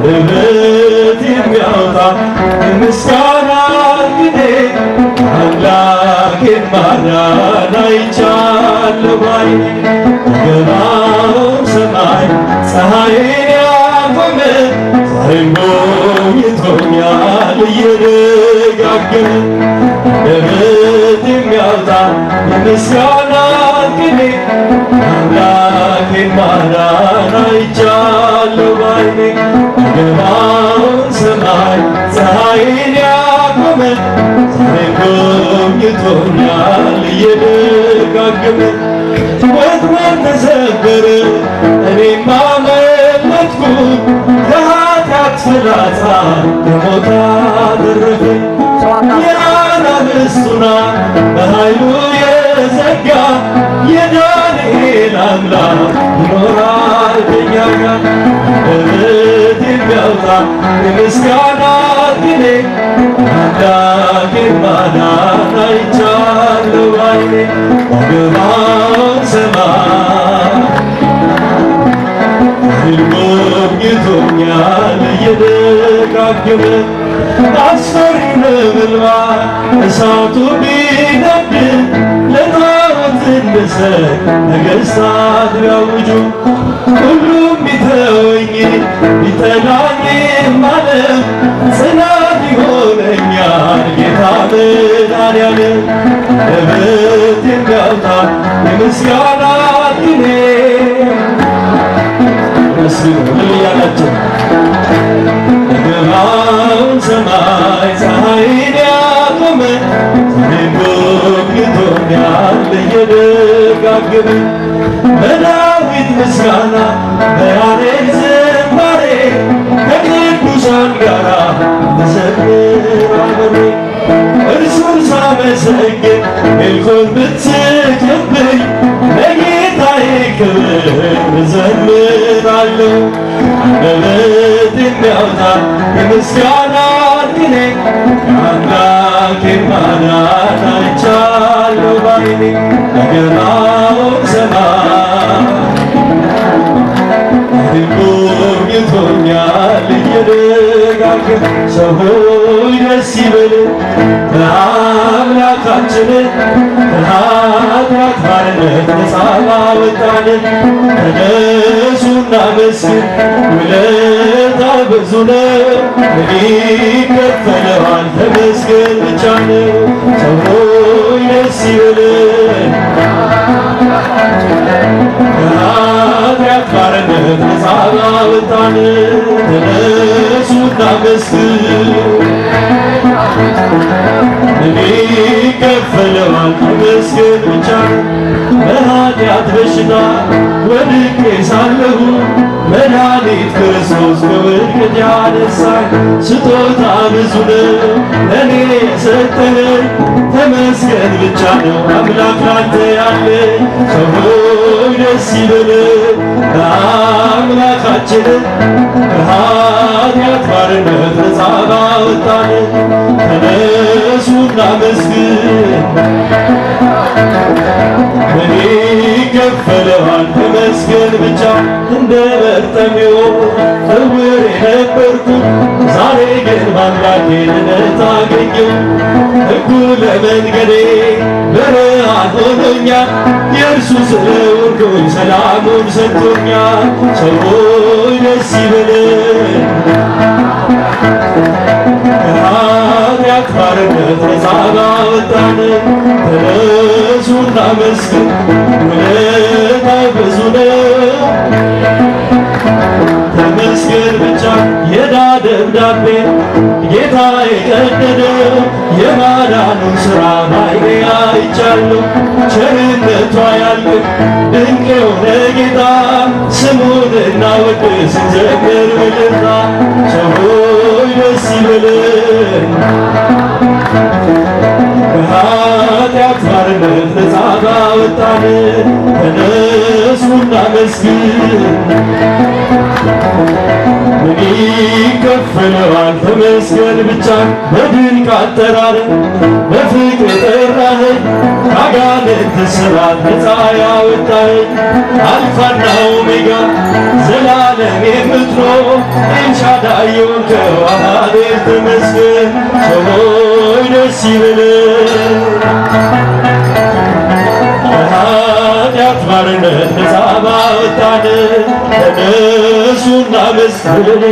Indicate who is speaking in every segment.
Speaker 1: አንደበት የሚያወጣ የምስጋና ቅኔ አምላኬን ማዳን አይቻለሁ ባይኔ። በገባው ሰማይ ፀሐይን ያቆመ ዛሬም ጎብኝቶኛል እየደጋገመ አንደበት የሚያወጣ የምስጋና ቅኔ አምላኬን ማዳን አይቻለሁ ባይኔ። በገባው ሰማይ ፀሐይን ያቆመ ዛሬም ጎብኝቶኛል እየደጋገመ ወጥመድ ተሰበረ እኔም አመለጥኩት ከኃጢአት ፍላጻ ከሞት አተረፈኝ። የአናብስቱን አፍ በኃይሉ የዘጋ የዳንኤል አምላክ ይኖራል ከእኛ ጋር። አንደበት የሚያወጣ የምስጋና ቅኔ አምላኬን ማዳን አይቻለሁ ባይኔ። በገባው ሰማይ ጎብኝቶኛል እየደጋገመ አስፈሪ ነበልባል እሳቱ ቢነድ ለጣዖት እንድሰግድ ነገሥታት ቢያውጁ ሁሉም ቢተወኝ ቢጠላኝም ዓለም ጽናት ይሆነኛል ጌታ መድኃኔዓለም። አንደበት የሚያወጣ የምስጋና ቅኔ መስሉ እያላቸው በገባውን ሰማይ ፀሐይን ያቆመ ዛሬም ጎብኝቶኛል እየደጋገመ በዳዊት ምስጋና በያሬድ ዝማሬ ከቅዱሳን ጋራ ተሰብሯል በሬ። እርሱን ሳመሰግን ሜልኮል ብትከብኝ ለጌታዬ ክብር እዘምራለሁ። አንደበት የሚያወጣ የምስጋና ቅኔ አምላኬን ማዳን አይቻለሁ ባይኔ። በገባው ሰማይ ጎብኝቶኛል እየደጋገመ ሰው ሆይ ደስ ይበልን በአምላካችን ከኃጢአት ባርነት ነፃ ባወጣን። ተነሱና መስግን ውለታው ብዙ ነው ይከፈለዋል ተመስገን ብቻ ነው። ሰው ሆይ ደስ ይበልን ከኃጢአት ባርነት ነፃ ባወጣን። ተነሱና መስግን ይከፈለዋል ተመስገን ብቻ። በኃጢአት በሽታ ወድቄ ሳለሁ መድኃኒት ክርስቶስ ከውድቀት ያነሳኝ። ስጦታ ብዙ ነው ለእኔ የሰጠኸኝ ተመስገን ብቻ ነው አምላክ ላንተ ያለኝ። ሰው ሆይ ደስ ይበልን በአምላካችን ከኃጢአት ባርነት ነፃ ባወጣን። ተነሱና መስግን ምን ይከፈለዋል ተመስገን ብቻ። እንደ በርጤሜዎስ ዕውር የነበርኩት ዛሬ ግን በአምላኬ ድነት አገኘሁ። ሕጉ ለመንገዴ ብርሃን ሆኖኛል የእርሱ ስለሆንኩኝ ሰላሙን ሰጥቶኛል። ሰው ሆይ ደስ ይበልን ከኃጢአት ባርነት ነፃ ባወጣን። ተነሱና መስግን ውለታው ብዙ ነው ተመስገን ብቻ። የዕዳ ደብዳቤ ጌታ የቀደደው የማዳኑን ሥራ ባይኔ አይቻለሁ። ቸርነቱ አያልቅም ድንቅ የሆነ ጌታ ስሙን እናወድስ እንዘምር በደስታ። ሰው ሆይ ደስ ይበልን ከኃጢአት ባርነት ነፃ ባወጣን። ተነሱና መስግን ምን ይከፈለዋል ተመስገን ብቻ። በድንቅ አጠራር በፍቅር የጠራኸኝ ከአጋንንት እስራት ነፃ ያወጣኸኝ አልፋና ኦሜጋ ዘላለም የምትኖር ኤልሻዳይ ያየውን አቤል ተመስገን ሰው ሆይ ደስ ይበለን። ከኃጢአት ባርነት ነፃ ባወጣን ተነሱና መስገን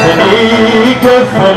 Speaker 1: እኔ ከፈለ